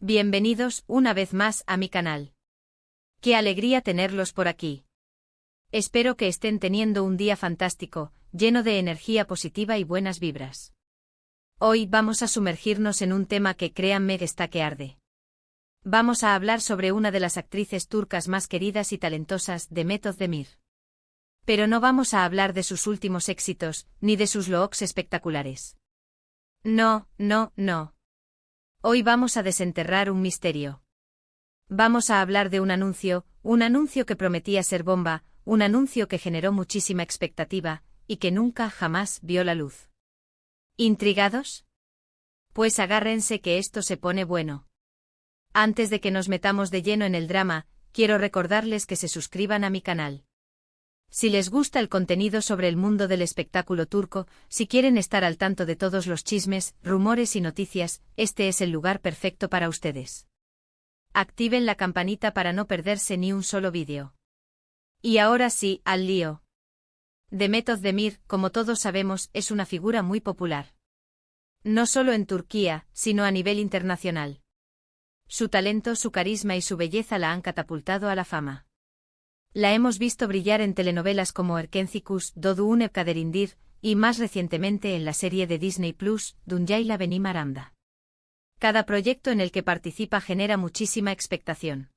Bienvenidos una vez más a mi canal. Qué alegría tenerlos por aquí. Espero que estén teniendo un día fantástico, lleno de energía positiva y buenas vibras. Hoy vamos a sumergirnos en un tema que créanme está que arde. Vamos a hablar sobre una de las actrices turcas más queridas y talentosas, Demet Özdemir. Pero no vamos a hablar de sus últimos éxitos, ni de sus looks espectaculares. No. Hoy vamos a desenterrar un misterio. Vamos a hablar de un anuncio que prometía ser bomba, un anuncio que generó muchísima expectativa, y que nunca jamás vio la luz. ¿Intrigados? Pues agárrense que esto se pone bueno. Antes de que nos metamos de lleno en el drama, quiero recordarles que se suscriban a mi canal. Si les gusta el contenido sobre el mundo del espectáculo turco, si quieren estar al tanto de todos los chismes, rumores y noticias, este es el lugar perfecto para ustedes. Activen la campanita para no perderse ni un solo vídeo. Y ahora sí, al lío. Demet Özdemir, como todos sabemos, es una figura muy popular. No solo en Turquía, sino a nivel internacional. Su talento, su carisma y su belleza la han catapultado a la fama. La hemos visto brillar en telenovelas como Erkencikus, Doğduğun Kaderindir, y más recientemente en la serie de Disney Plus, Dünyayla Benim Aramda. Cada proyecto en el que participa genera muchísima expectación.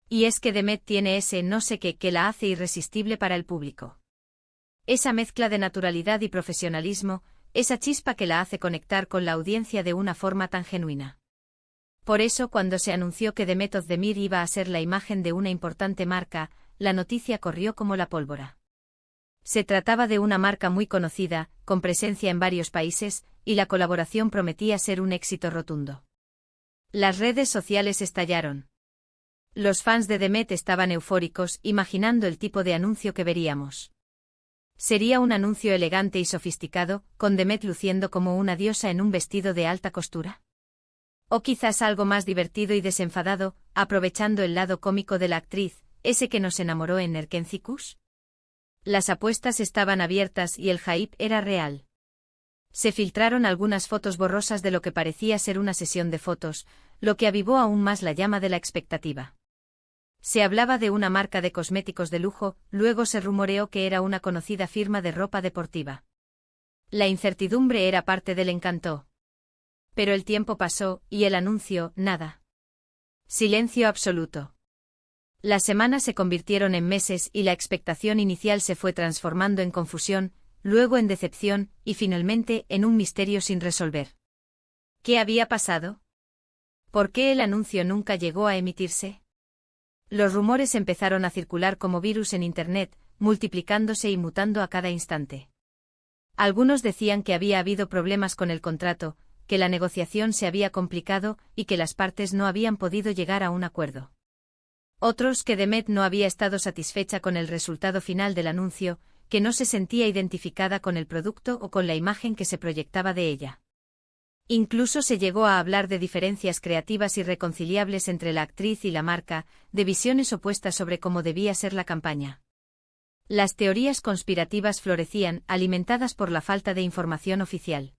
Y es que Demet tiene ese no sé qué que la hace irresistible para el público. Esa mezcla de naturalidad y profesionalismo, esa chispa que la hace conectar con la audiencia de una forma tan genuina. Por eso cuando se anunció que Demet Özdemir iba a ser la imagen de una importante marca, la noticia corrió como la pólvora. Se trataba de una marca muy conocida, con presencia en varios países, y la colaboración prometía ser un éxito rotundo. Las redes sociales estallaron. Los fans de Demet estaban eufóricos, imaginando el tipo de anuncio que veríamos. Sería un anuncio elegante y sofisticado, con Demet luciendo como una diosa en un vestido de alta costura. O quizás algo más divertido y desenfadado, aprovechando el lado cómico de la actriz, ese que nos enamoró en Erkencikus. Las apuestas estaban abiertas y el hype era real. Se filtraron algunas fotos borrosas de lo que parecía ser una sesión de fotos, lo que avivó aún más la llama de la expectativa. Se hablaba de una marca de cosméticos de lujo, luego se rumoreó que era una conocida firma de ropa deportiva. La incertidumbre era parte del encanto. Pero el tiempo pasó, y el anuncio, nada. Silencio absoluto. Las semanas se convirtieron en meses y la expectación inicial se fue transformando en confusión, luego en decepción, y finalmente en un misterio sin resolver. ¿Qué había pasado? ¿Por qué el anuncio nunca llegó a emitirse? Los rumores empezaron a circular como virus en Internet, multiplicándose y mutando a cada instante. Algunos decían que había habido problemas con el contrato, que la negociación se había complicado y que las partes no habían podido llegar a un acuerdo. Otros que Demet no había estado satisfecha con el resultado final del anuncio, que no se sentía identificada con el producto o con la imagen que se proyectaba de ella. Incluso se llegó a hablar de diferencias creativas irreconciliables entre la actriz y la marca, de visiones opuestas sobre cómo debía ser la campaña. Las teorías conspirativas florecían, alimentadas por la falta de información oficial.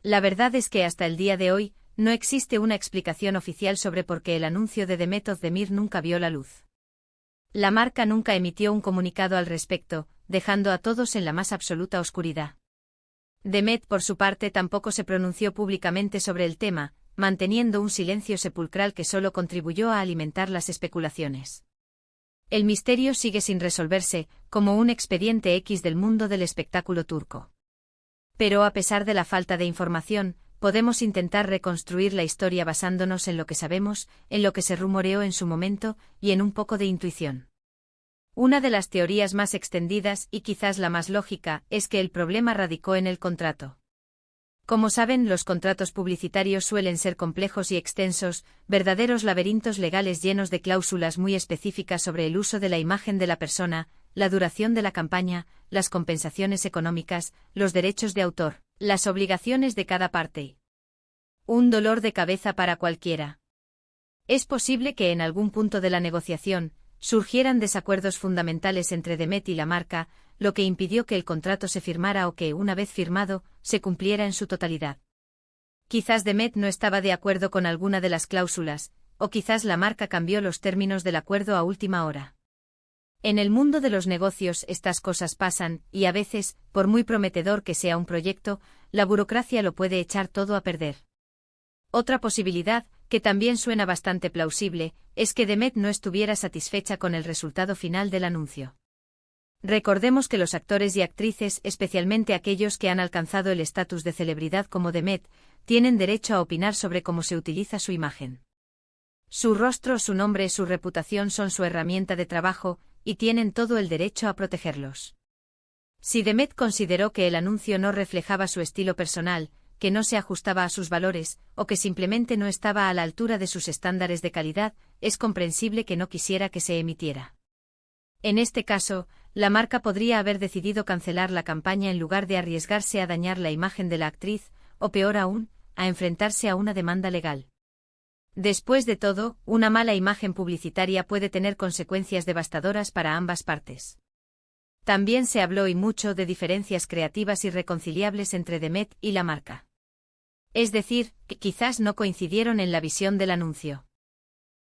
La verdad es que hasta el día de hoy, no existe una explicación oficial sobre por qué el anuncio de Demet Özdemir nunca vio la luz. La marca nunca emitió un comunicado al respecto, dejando a todos en la más absoluta oscuridad. Demet, por su parte, tampoco se pronunció públicamente sobre el tema, manteniendo un silencio sepulcral que solo contribuyó a alimentar las especulaciones. El misterio sigue sin resolverse, como un expediente X del mundo del espectáculo turco. Pero a pesar de la falta de información, podemos intentar reconstruir la historia basándonos en lo que sabemos, en lo que se rumoreó en su momento, y en un poco de intuición. Una de las teorías más extendidas, y quizás la más lógica, es que el problema radicó en el contrato. Como saben, los contratos publicitarios suelen ser complejos y extensos, verdaderos laberintos legales llenos de cláusulas muy específicas sobre el uso de la imagen de la persona, la duración de la campaña, las compensaciones económicas, los derechos de autor, las obligaciones de cada parte. Un dolor de cabeza para cualquiera. Es posible que en algún punto de la negociación, surgieran desacuerdos fundamentales entre Demet y la marca, lo que impidió que el contrato se firmara o que, una vez firmado, se cumpliera en su totalidad. Quizás Demet no estaba de acuerdo con alguna de las cláusulas, o quizás la marca cambió los términos del acuerdo a última hora. En el mundo de los negocios estas cosas pasan, y a veces, por muy prometedor que sea un proyecto, la burocracia lo puede echar todo a perder. Otra posibilidad, que también suena bastante plausible, es que Demet no estuviera satisfecha con el resultado final del anuncio. Recordemos que los actores y actrices, especialmente aquellos que han alcanzado el estatus de celebridad como Demet, tienen derecho a opinar sobre cómo se utiliza su imagen. Su rostro, su nombre, su reputación son su herramienta de trabajo, y tienen todo el derecho a protegerlos. Si Demet consideró que el anuncio no reflejaba su estilo personal, que no se ajustaba a sus valores, o que simplemente no estaba a la altura de sus estándares de calidad, es comprensible que no quisiera que se emitiera. En este caso, la marca podría haber decidido cancelar la campaña en lugar de arriesgarse a dañar la imagen de la actriz, o peor aún, a enfrentarse a una demanda legal. Después de todo, una mala imagen publicitaria puede tener consecuencias devastadoras para ambas partes. También se habló y mucho de diferencias creativas irreconciliables entre Demet y la marca. Es decir, que quizás no coincidieron en la visión del anuncio.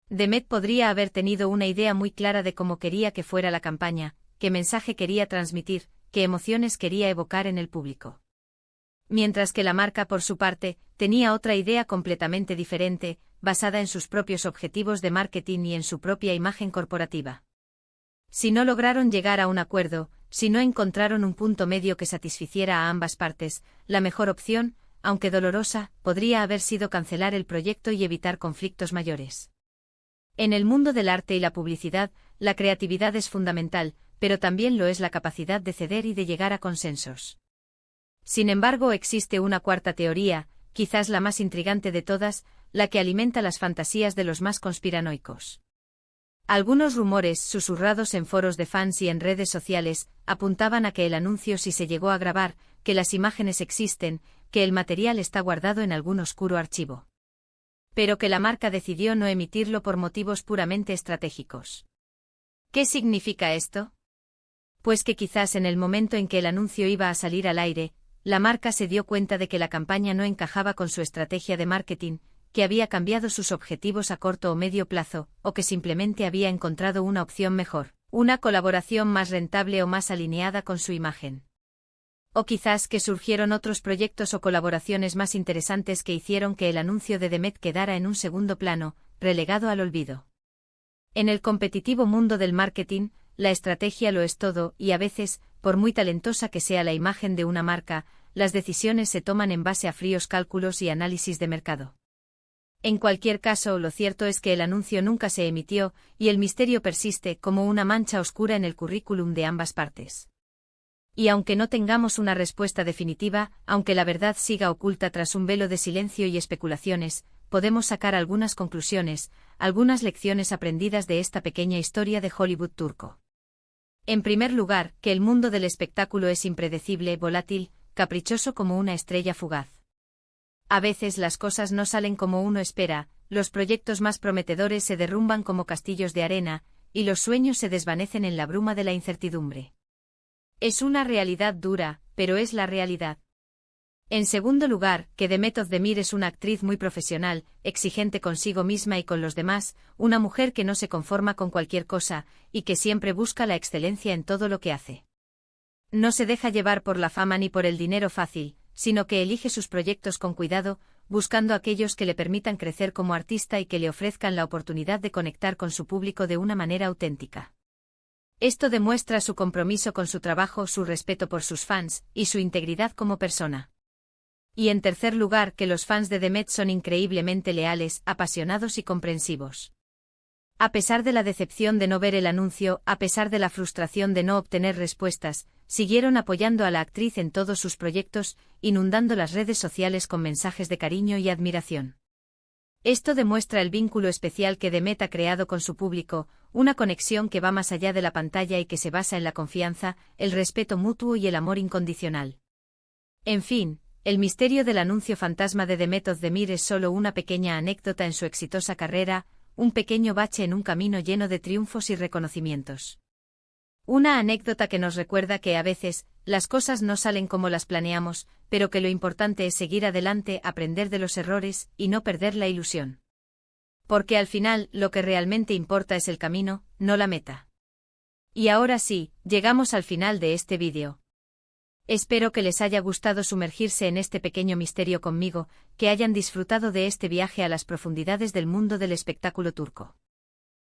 Demet podría haber tenido una idea muy clara de cómo quería que fuera la campaña, qué mensaje quería transmitir, qué emociones quería evocar en el público. Mientras que la marca, por su parte, tenía otra idea completamente diferente, basada en sus propios objetivos de marketing y en su propia imagen corporativa. Si no lograron llegar a un acuerdo, si no encontraron un punto medio que satisficiera a ambas partes, la mejor opción, aunque dolorosa, podría haber sido cancelar el proyecto y evitar conflictos mayores. En el mundo del arte y la publicidad, la creatividad es fundamental, pero también lo es la capacidad de ceder y de llegar a consensos. Sin embargo, existe una cuarta teoría, quizás la más intrigante de todas, la que alimenta las fantasías de los más conspiranoicos. Algunos rumores, susurrados en foros de fans y en redes sociales, apuntaban a que el anuncio sí se llegó a grabar, que las imágenes existen, que el material está guardado en algún oscuro archivo. Pero que la marca decidió no emitirlo por motivos puramente estratégicos. ¿Qué significa esto? Pues que quizás en el momento en que el anuncio iba a salir al aire, la marca se dio cuenta de que la campaña no encajaba con su estrategia de marketing, que había cambiado sus objetivos a corto o medio plazo, o que simplemente había encontrado una opción mejor, una colaboración más rentable o más alineada con su imagen. O quizás que surgieron otros proyectos o colaboraciones más interesantes que hicieron que el anuncio de Demet quedara en un segundo plano, relegado al olvido. En el competitivo mundo del marketing, la estrategia lo es todo y a veces, por muy talentosa que sea la imagen de una marca, las decisiones se toman en base a fríos cálculos y análisis de mercado. En cualquier caso, lo cierto es que el anuncio nunca se emitió, y el misterio persiste como una mancha oscura en el currículum de ambas partes. Y aunque no tengamos una respuesta definitiva, aunque la verdad siga oculta tras un velo de silencio y especulaciones, podemos sacar algunas conclusiones, algunas lecciones aprendidas de esta pequeña historia de Hollywood turco. En primer lugar, que el mundo del espectáculo es impredecible, volátil, caprichoso como una estrella fugaz. A veces las cosas no salen como uno espera, los proyectos más prometedores se derrumban como castillos de arena, y los sueños se desvanecen en la bruma de la incertidumbre. Es una realidad dura, pero es la realidad. En segundo lugar, que Demet Özdemir es una actriz muy profesional, exigente consigo misma y con los demás, una mujer que no se conforma con cualquier cosa, y que siempre busca la excelencia en todo lo que hace. No se deja llevar por la fama ni por el dinero fácil, sino que elige sus proyectos con cuidado, buscando aquellos que le permitan crecer como artista y que le ofrezcan la oportunidad de conectar con su público de una manera auténtica. Esto demuestra su compromiso con su trabajo, su respeto por sus fans, y su integridad como persona. Y en tercer lugar, que los fans de Demet son increíblemente leales, apasionados y comprensivos. A pesar de la decepción de no ver el anuncio, a pesar de la frustración de no obtener respuestas, siguieron apoyando a la actriz en todos sus proyectos, inundando las redes sociales con mensajes de cariño y admiración. Esto demuestra el vínculo especial que Demet ha creado con su público, una conexión que va más allá de la pantalla y que se basa en la confianza, el respeto mutuo y el amor incondicional. En fin, el misterio del anuncio fantasma de Demet Özdemir es solo una pequeña anécdota en su exitosa carrera, un pequeño bache en un camino lleno de triunfos y reconocimientos. Una anécdota que nos recuerda que a veces, las cosas no salen como las planeamos, pero que lo importante es seguir adelante, aprender de los errores y no perder la ilusión. Porque al final, lo que realmente importa es el camino, no la meta. Y ahora sí, llegamos al final de este vídeo. Espero que les haya gustado sumergirse en este pequeño misterio conmigo, que hayan disfrutado de este viaje a las profundidades del mundo del espectáculo turco.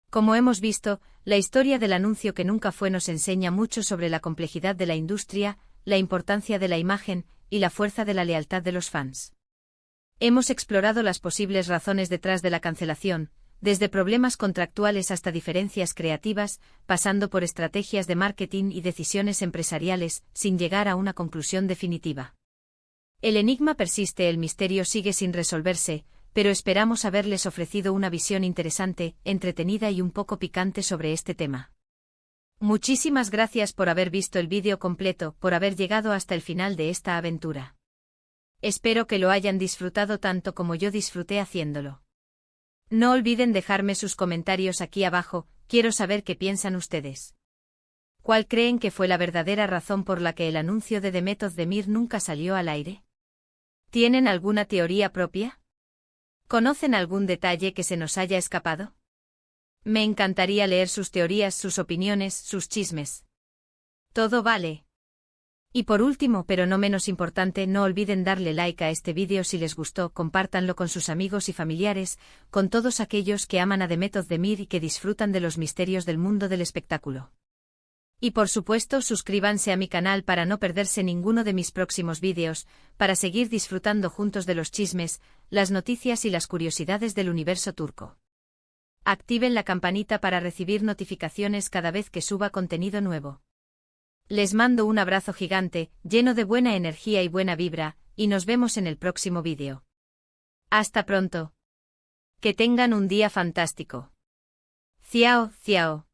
Como hemos visto, la historia del anuncio que nunca fue nos enseña mucho sobre la complejidad de la industria, la importancia de la imagen y la fuerza de la lealtad de los fans. Hemos explorado las posibles razones detrás de la cancelación, desde problemas contractuales hasta diferencias creativas, pasando por estrategias de marketing y decisiones empresariales, sin llegar a una conclusión definitiva. El enigma persiste, el misterio sigue sin resolverse, pero esperamos haberles ofrecido una visión interesante, entretenida y un poco picante sobre este tema. Muchísimas gracias por haber visto el vídeo completo, por haber llegado hasta el final de esta aventura. Espero que lo hayan disfrutado tanto como yo disfruté haciéndolo. No olviden dejarme sus comentarios aquí abajo, quiero saber qué piensan ustedes. ¿Cuál creen que fue la verdadera razón por la que el anuncio de Demet Özdemir nunca salió al aire? ¿Tienen alguna teoría propia? ¿Conocen algún detalle que se nos haya escapado? Me encantaría leer sus teorías, sus opiniones, sus chismes. Todo vale. Y por último, pero no menos importante, no olviden darle like a este vídeo si les gustó, compártanlo con sus amigos y familiares, con todos aquellos que aman a Demet Özdemir y que disfrutan de los misterios del mundo del espectáculo. Y por supuesto, suscríbanse a mi canal para no perderse ninguno de mis próximos vídeos, para seguir disfrutando juntos de los chismes, las noticias y las curiosidades del universo turco. Activen la campanita para recibir notificaciones cada vez que suba contenido nuevo. Les mando un abrazo gigante, lleno de buena energía y buena vibra, y nos vemos en el próximo vídeo. Hasta pronto. Que tengan un día fantástico. Ciao, ciao.